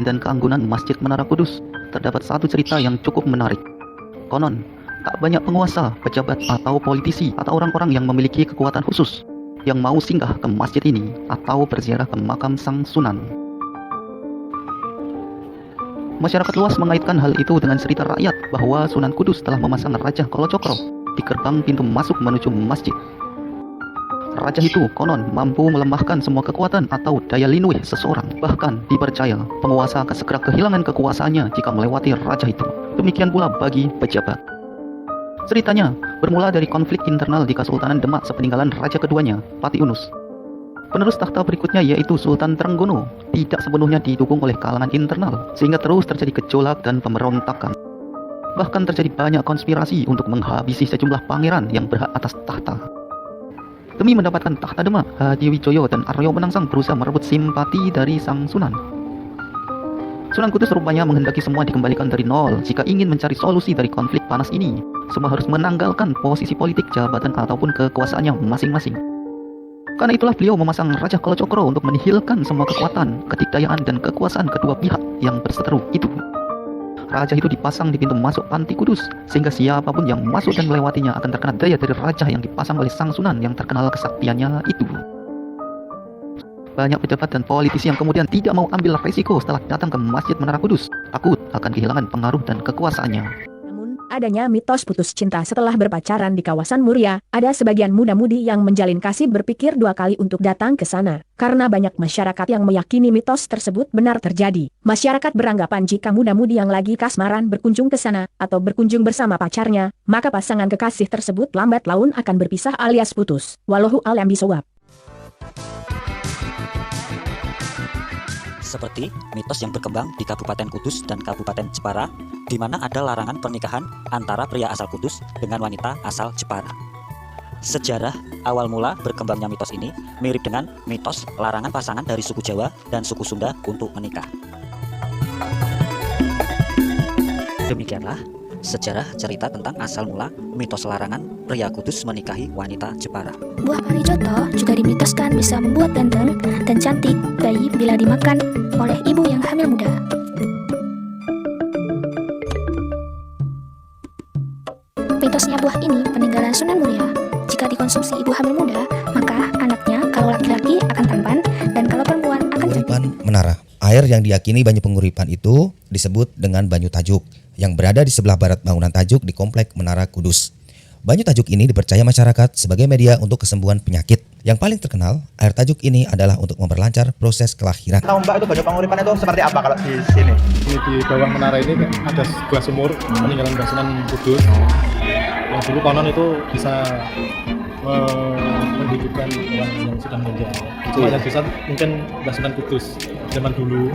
dan keanggunan Masjid Menara Kudus, terdapat satu cerita yang cukup menarik. Konon, tak banyak penguasa, pejabat, atau politisi, atau orang-orang yang memiliki kekuatan khusus yang mau singgah ke masjid ini atau berziarah ke makam Sang Sunan. Masyarakat luas mengaitkan hal itu dengan cerita rakyat bahwa Sunan Kudus telah memasang Raja Kalacakra di gerbang pintu masuk menuju masjid. Raja itu konon mampu melemahkan semua kekuatan atau daya linui seseorang. Bahkan dipercaya penguasa akan segera kehilangan kekuasaannya jika melewati raja itu. Demikian pula bagi pejabat. Ceritanya bermula dari konflik internal di Kesultanan Demak sepeninggalan raja keduanya, Pati Unus. Penerus takhta berikutnya yaitu Sultan Trenggono tidak sepenuhnya didukung oleh kalangan internal, sehingga terus terjadi gejolak dan pemberontakan. Bahkan terjadi banyak konspirasi untuk menghabisi sejumlah pangeran yang berhak atas tahta. Demi mendapatkan tahta Demak, Hadiwijoyo dan Aryo Penangsang berusaha merebut simpati dari Sang Sunan. Sunan Kudus rupanya menghendaki semua dikembalikan dari nol. Jika ingin mencari solusi dari konflik panas ini, semua harus menanggalkan posisi politik, jabatan, ataupun kekuasaannya masing-masing. Karena itulah beliau memasang Raja Kalacakra untuk menihilkan semua kekuatan, kedikdayaan, dan kekuasaan kedua pihak yang berseteru itu. Raja itu dipasang di pintu masuk Panti Kudus, sehingga siapapun yang masuk dan melewatinya akan terkena daya dari raja yang dipasang oleh Sang Sunan yang terkenal kesaktiannya itu. Banyak pejabat dan politisi yang kemudian tidak mau ambil resiko setelah datang ke Masjid Menara Kudus, takut akan kehilangan pengaruh dan kekuasaannya. Namun, adanya mitos putus cinta setelah berpacaran di kawasan Muria, ada sebagian muda-mudi yang menjalin kasih berpikir dua kali untuk datang ke sana. Karena banyak masyarakat yang meyakini mitos tersebut benar terjadi. Masyarakat beranggapan jika muda-mudi yang lagi kasmaran berkunjung ke sana, atau berkunjung bersama pacarnya, maka pasangan kekasih tersebut lambat laun akan berpisah alias putus. Wallahu a'lam bishawab. Seperti mitos yang berkembang di Kabupaten Kudus dan Kabupaten Jepara, di mana ada larangan pernikahan antara pria asal Kudus dengan wanita asal Jepara. Sejarah awal mula berkembangnya mitos ini mirip dengan mitos larangan pasangan dari suku Jawa dan suku Sunda untuk menikah. Demikianlah sejarah cerita tentang asal mula mitos larangan pria Kudus menikahi wanita Jepara. Buah parijoto juga dimitoskan bisa membuat ganteng dan cantik bayi bila dimakan oleh ibu yang hamil muda. Mitosnya buah ini peninggalan Sunan Muria. Jika dikonsumsi ibu hamil muda, maka anaknya kalau laki-laki akan tampan dan kalau perempuan akan cantik. Penguripan Menara. Air yang diyakini banyu penguripan itu disebut dengan Banyu Tajuk, yang berada di sebelah barat bangunan Tajuk di Komplek Menara Kudus. Banyu Tajuk ini dipercaya masyarakat sebagai media untuk kesembuhan penyakit. Yang paling terkenal, air Tajuk ini adalah untuk memperlancar proses kelahiran. Tahu Mbak itu banyu penguripan itu seperti apa kalau di sini? Ini di bawah menara ini ada sebuah sumur peninggalan Mbah Sunan Kudus. Yang dulu konon itu bisa menghidupkan orang yang sudah meninggal. Cuma yang bisa mungkin Mbah Sunan Kudus zaman dulu.